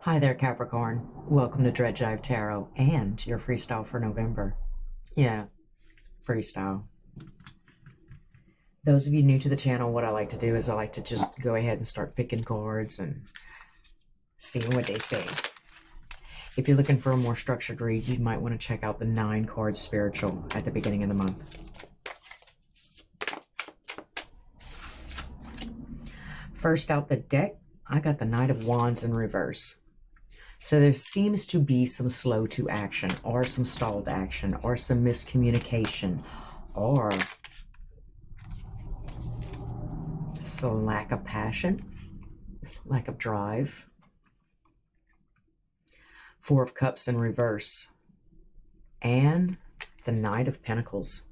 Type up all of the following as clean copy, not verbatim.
Hi there, Capricorn. Welcome to Jive Tarot and your freestyle for November. Yeah, freestyle. Those of you new to the channel, what I like to do is I like to just go ahead and start picking cards and seeing what they say. If you're looking for a more structured read, you might want to check out the 9-card spiritual at the beginning of the month. First out the deck, I got the Knight of Wands in reverse. So there seems to be some slow to action or some stalled action or some miscommunication or some lack of passion, lack of drive. 4 of Cups in reverse and the Knight of Pentacles.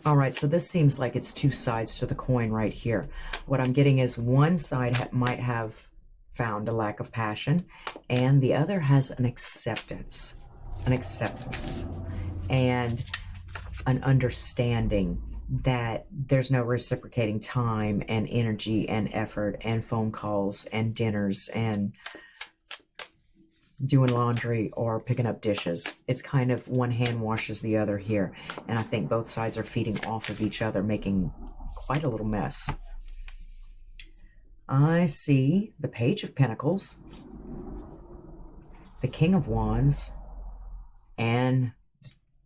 All right, so this seems like it's 2 sides to the coin right here. What I'm getting is one side might have found a lack of passion, and the other has an acceptance, and an understanding that there's no reciprocating time and energy and effort and phone calls and dinners and doing laundry or picking up dishes. It's kind of one hand washes the other here. And I think both sides are feeding off of each other, making quite a little mess. I see the Page of Pentacles, the King of Wands, and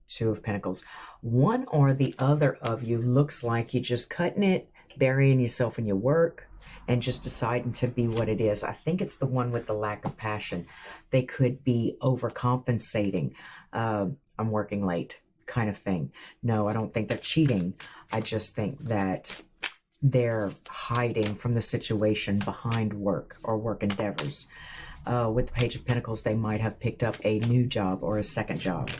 2 of Pentacles. One or the other of you looks like you're just cutting it, burying yourself in your work, and just deciding to be what it is. I think it's the one with the lack of passion. They could be overcompensating. I'm working late kind of thing. No, I don't think they're cheating. I just think that they're hiding from the situation behind work or work endeavors. With the Page of Pentacles, they might have picked up a new job or a second job.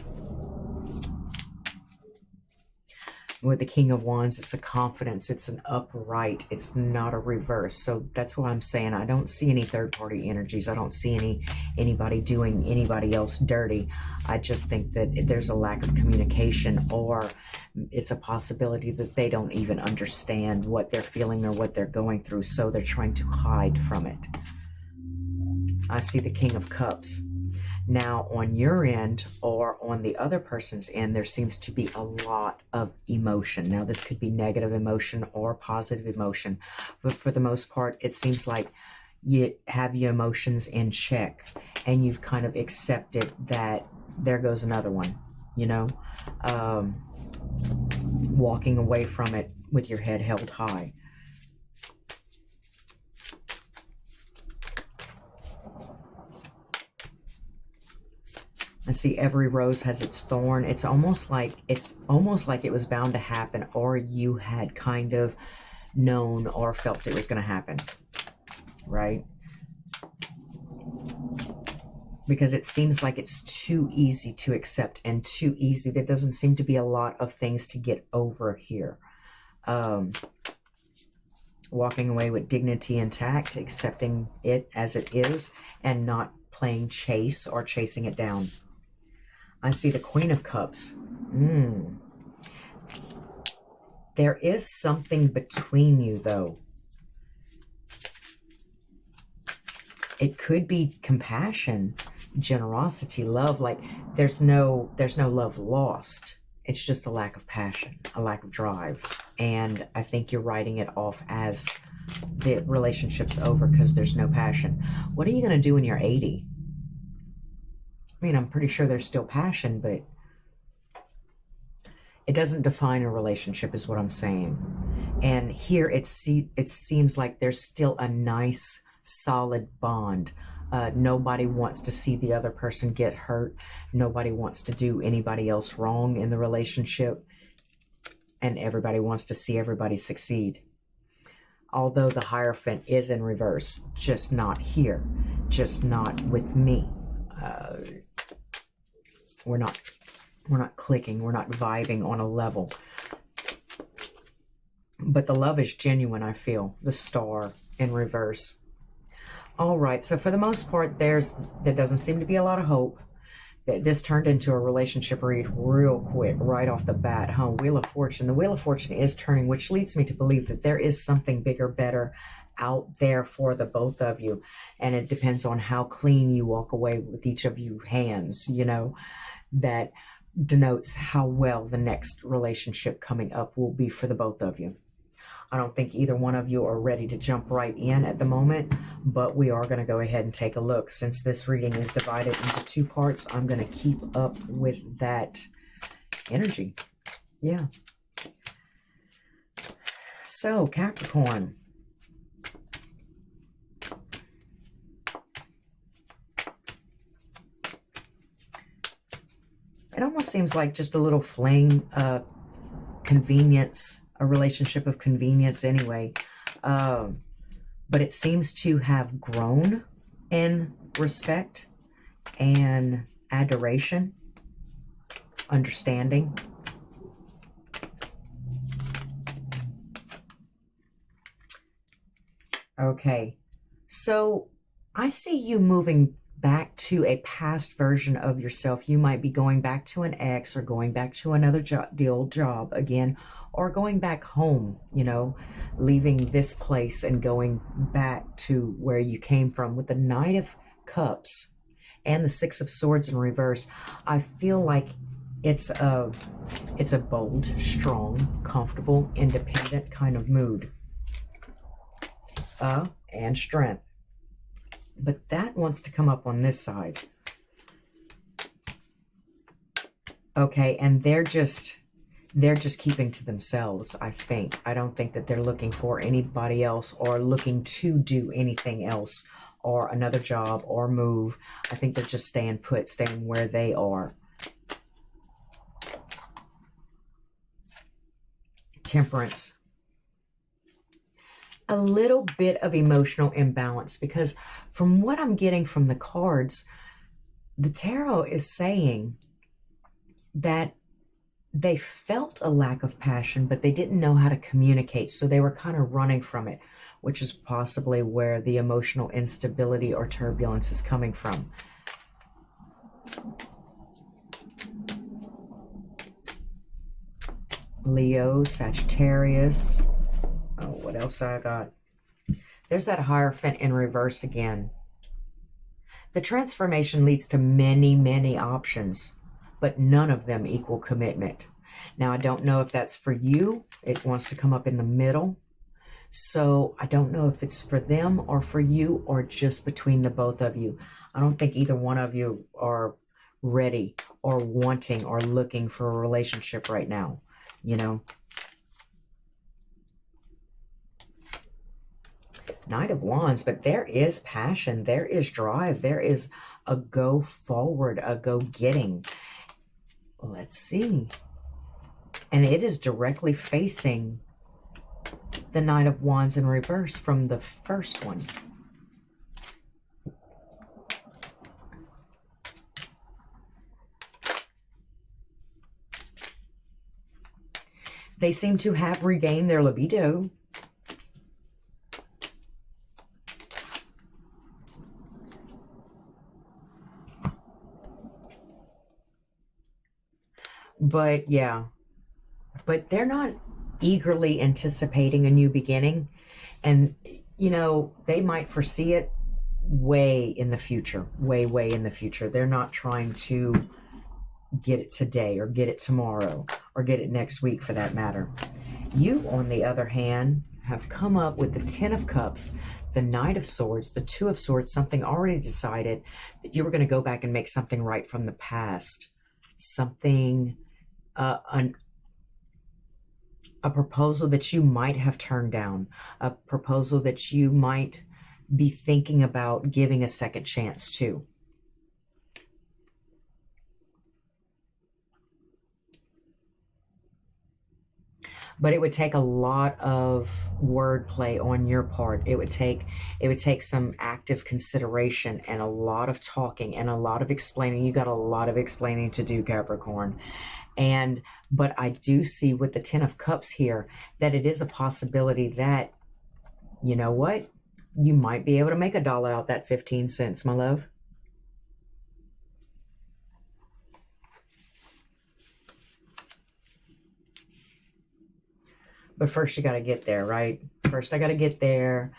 With the King of Wands, it's a confidence, it's an upright, it's not a reverse. So that's why I'm saying I don't see any third-party energies. I don't see anybody doing anybody else dirty. I just think that there's a lack of communication, or it's a possibility that they don't even understand what they're feeling or what they're going through, so they're trying to hide from it. I see the King of Cups. Now, on your end or on the other person's end, there seems to be a lot of emotion. Now, this could be negative emotion or positive emotion, but for the most part, it seems like you have your emotions in check and you've kind of accepted that there goes another one, you know, walking away from it with your head held high. I see every rose has its thorn. It's almost like it was bound to happen, or you had kind of known or felt it was going to happen, right? Because it seems like it's too easy to accept and too easy. There doesn't seem to be a lot of things to get over here. Walking away with dignity intact, accepting it as it is, and not playing chase or chasing it down. I see the Queen of Cups. There is something between you, though. It could be compassion, generosity, love. Like there's no love lost. It's just a lack of passion, a lack of drive. And I think you're writing it off as the relationship's over because there's no passion. What are you going to do when you're 80? I mean, I'm pretty sure there's still passion, but it doesn't define a relationship is what I'm saying. And here it seems like there's still a nice, solid bond. Nobody wants to see the other person get hurt. Nobody wants to do anybody else wrong in the relationship. And everybody wants to see everybody succeed. Although the Hierophant is in reverse, just not here, just not with me. We're not clicking, we're not vibing on a level. But the love is genuine, I feel. The Star in reverse. All right, so for the most part, there doesn't seem to be a lot of hope. This turned into a relationship read real quick, right off the bat, huh? Wheel of Fortune. The Wheel of Fortune is turning, which leads me to believe that there is something bigger, better out there for the both of you. And it depends on how clean you walk away with each of you hands, you know, that denotes how well the next relationship coming up will be for the both of you. I don't think either one of you are ready to jump right in at the moment, but we are going to go ahead and take a look. Since this reading is divided into two parts, I'm going to keep up with that energy. Yeah. So, Capricorn. It almost seems like just a little fling, convenience, a relationship of convenience anyway. But it seems to have grown in respect and adoration, understanding. Okay, so I see you moving back to a past version of yourself. You might be going back to an ex or going back to another job, the old job again, or going back home, you know, leaving this place and going back to where you came from. With the Knight of Cups and the Six of Swords in reverse, I feel like it's a bold, strong, comfortable, independent kind of mood. And strength. But that wants to come up on this side. Okay, and they're just keeping to themselves, I think. I don't think that they're looking for anybody else or looking to do anything else or another job or move. I think they're just staying put, staying where they are. Temperance. A little bit of emotional imbalance, because from what I'm getting from the cards, the tarot is saying that they felt a lack of passion, but they didn't know how to communicate. So they were kind of running from it, which is possibly where the emotional instability or turbulence is coming from. Leo, Sagittarius. Oh, what else do I got? There's that Hierophant in reverse again. The transformation leads to many, many options, but none of them equal commitment. Now, I don't know if that's for you. It wants to come up in the middle. So I don't know if it's for them or for you or just between the both of you. I don't think either one of you are ready or wanting or looking for a relationship right now, you know. Knight of Wands, but there is passion, there is drive, there is a go forward, a go getting. Let's see. And it is directly facing the Knight of Wands in reverse from the first one. They seem to have regained their libido. But yeah, but they're not eagerly anticipating a new beginning. And, you know, they might foresee it way in the future, way, way in the future. They're not trying to get it today or get it tomorrow or get it next week for that matter. You, on the other hand, have come up with the Ten of Cups, the Knight of Swords, the Two of Swords, something already decided that you were going to go back and make something right from the past. Something, a proposal that you might have turned down, a proposal that you might be thinking about giving a second chance to. But it would take a lot of wordplay on your part. It would take some active consideration and a lot of talking and a lot of explaining. You got a lot of explaining to do, Capricorn. But I do see with the Ten of Cups here that it is a possibility that, you know what, you might be able to make $1 out that 15 cents, my love. But first you got to get there, right? First I got to get there,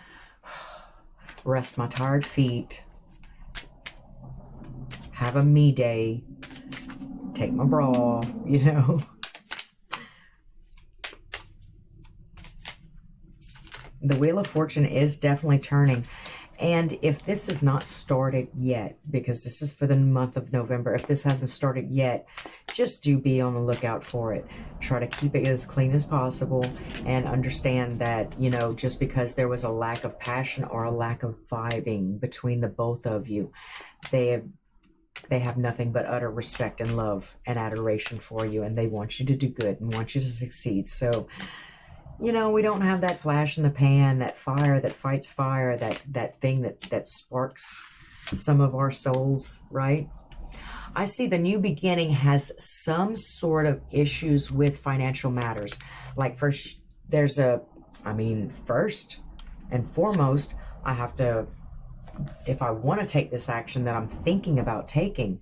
rest my tired feet, have a me day, take my bra off, you know. The Wheel of Fortune is definitely turning. And if this is not started yet, because this is for the month of November, if this hasn't started yet, just do be on the lookout for it. Try to keep it as clean as possible and understand that, you know, just because there was a lack of passion or a lack of vibing between the both of you, they have nothing but utter respect and love and adoration for you, and they want you to do good and want you to succeed. So, you know, we don't have that flash in the pan, that fire that fights fire, that thing that sparks some of our souls, right? I see the new beginning has some sort of issues with financial matters. Like first and foremost, I have to, if I want to take this action that I'm thinking about taking,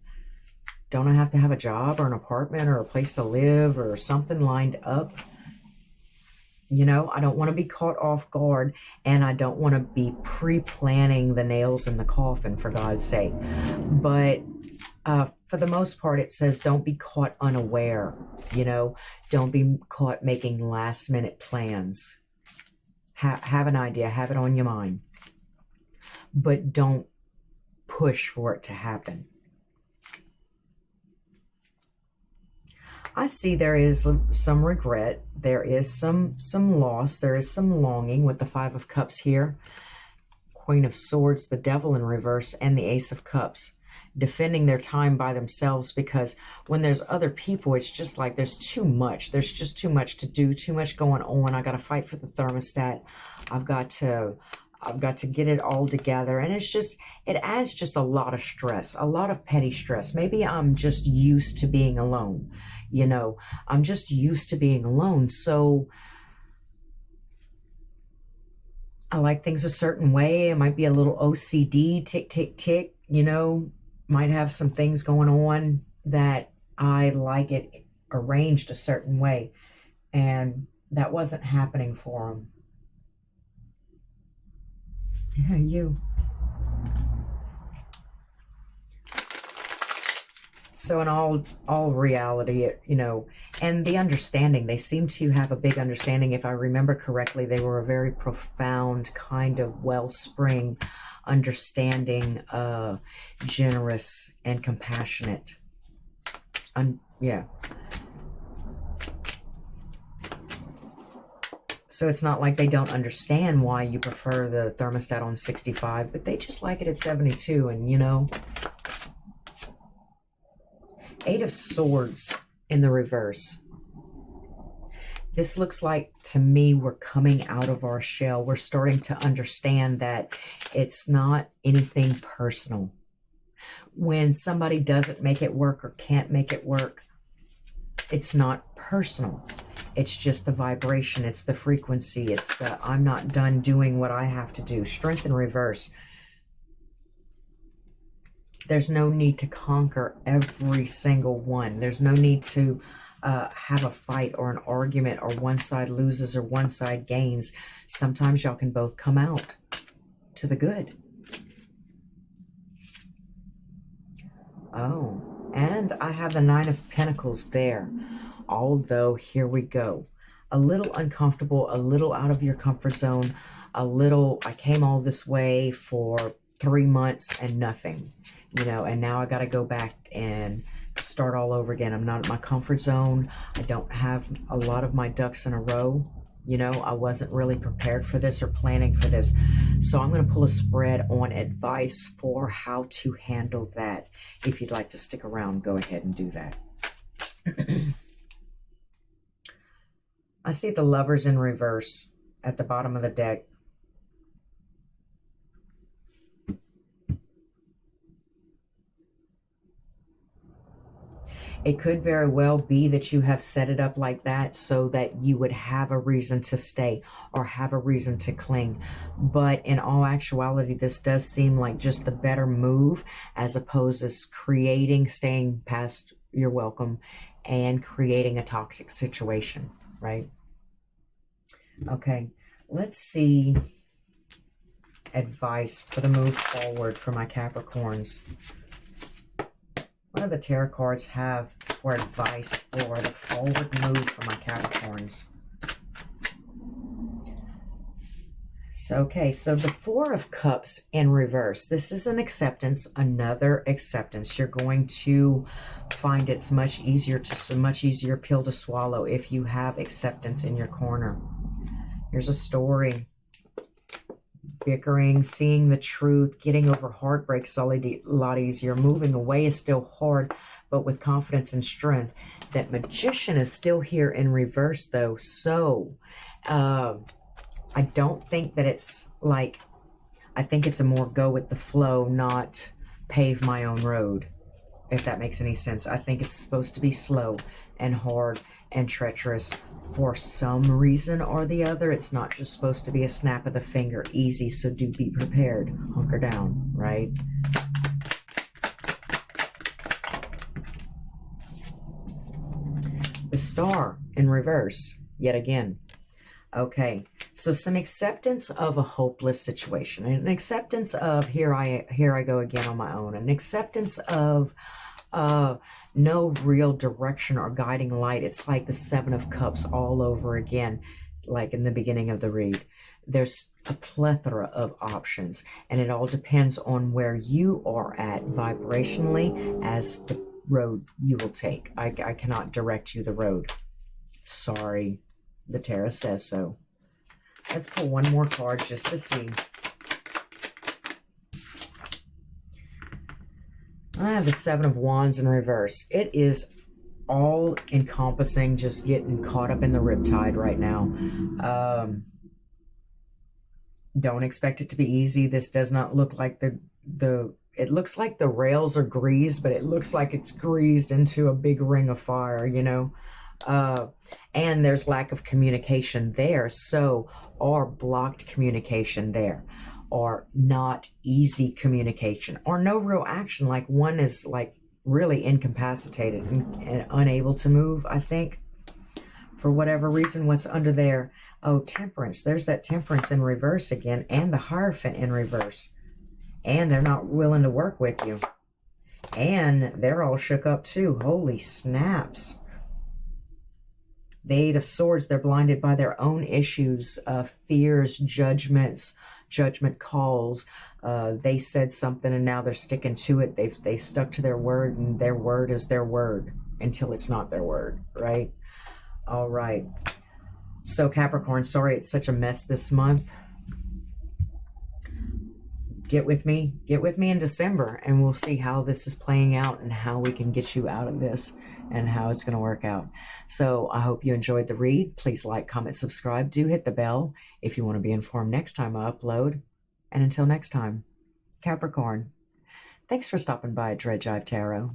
don't I have to have a job or an apartment or a place to live or something lined up? You know, I don't want to be caught off guard, and I don't want to be pre-planning the nails in the coffin, for God's sake. But for the most part, it says don't be caught unaware, you know. Don't be caught making last-minute plans. Have an idea, have it on your mind. But don't push for it to happen. I see there is some regret. There is some loss. There is some longing with the Five of Cups here. Queen of Swords, the Devil in reverse, and the Ace of Cups. Defending their time by themselves, because when there's other people, it's just like there's too much. There's just too much to do, too much going on. I got to fight for the thermostat. I've got to get it all together. And it's just, it adds just a lot of stress, a lot of petty stress. Maybe I'm just used to being alone. You know, I'm just used to being alone. So I like things a certain way. It might be a little OCD, tick, tick, tick, you know, might have some things going on that I like it arranged a certain way. And that wasn't happening for him. Yeah, you. So in all reality, you know, and the understanding, they seem to have a big understanding. If I remember correctly, they were a very profound kind of wellspring, understanding, generous and compassionate. Yeah. So it's not like they don't understand why you prefer the thermostat on 65, but they just like it at 72. And, you know, Eight of Swords in the reverse. This looks like, to me, we're coming out of our shell. We're starting to understand that it's not anything personal. When somebody doesn't make it work or can't make it work, it's not personal. It's just the vibration. It's the frequency. It's the I'm not done doing what I have to do. Strength in reverse. There's no need to conquer every single one. There's no need to have a fight or an argument, or one side loses or one side gains. Sometimes y'all can both come out to the good. Oh, and I have the Nine of Pentacles there. Although, here we go. A little uncomfortable, a little out of your comfort zone, a little, I came all this way for 3 months and nothing, you know, and now I got to go back and start all over again. I'm not at my comfort zone. I don't have a lot of my ducks in a row. You know, I wasn't really prepared for this or planning for this. So I'm going to pull a spread on advice for how to handle that. If you'd like to stick around, go ahead and do that. I see the Lovers in reverse at the bottom of the deck. It could very well be that you have set it up like that so that you would have a reason to stay or have a reason to cling. But in all actuality, this does seem like just the better move, as opposed to staying past your welcome and creating a toxic situation, right? Okay, let's see advice for the move forward for my Capricorns. What do the tarot cards have for advice for the forward move for my Capricorns? So, okay, so the Four of Cups in reverse. This is an acceptance, another acceptance. You're going to find it's much easier pill to swallow if you have acceptance in your corner. Here's a story. Bickering, seeing the truth, getting over heartbreak's a lot easier. Moving away is still hard, but with confidence and strength. That Magician is still here in reverse, though. So, I don't think that it's like, I think it's a more go with the flow, not pave my own road, if that makes any sense. I think it's supposed to be slow and hard and treacherous for some reason or the other. It's not just supposed to be a snap of the finger, easy, so do be prepared. Hunker down, right? The Star in reverse, yet again. Okay, so some acceptance of a hopeless situation, an acceptance of here I go again on my own, an acceptance of no real direction or guiding light. It's like the Seven of Cups all over again, like in the beginning of the read. There's a plethora of options, and it all depends on where you are at vibrationally as the road you will take. I cannot direct you the road. Sorry. The tarot says so. Let's pull one more card just to see. I have the Seven of Wands in reverse. It is all encompassing, just getting caught up in the riptide right now. Don't expect it to be easy. This does not look like it looks like the rails are greased, but it looks like it's greased into a big ring of fire, you know. And there's lack of communication there, so, or blocked communication there, or not easy communication, or no real action, like one is like really incapacitated and unable to move, I think, for whatever reason. What's under there? Oh, Temperance. There's that Temperance in reverse again, and the Hierophant in reverse, and they're not willing to work with you, and they're all shook up too. Holy snaps. The Eight of Swords, they're blinded by their own issues, fears, judgment calls. They said something and now they're sticking to it. They stuck to their word, and their word is their word until it's not their word, right? All right. So Capricorn, sorry it's such a mess this month. Get with me in December, and we'll see how this is playing out and how we can get you out of this and how it's going to work out. So I hope you enjoyed the read. Please like, comment, subscribe. Do hit the bell if you want to be informed next time I upload. And until next time, Capricorn, thanks for stopping by at Jive Tarot.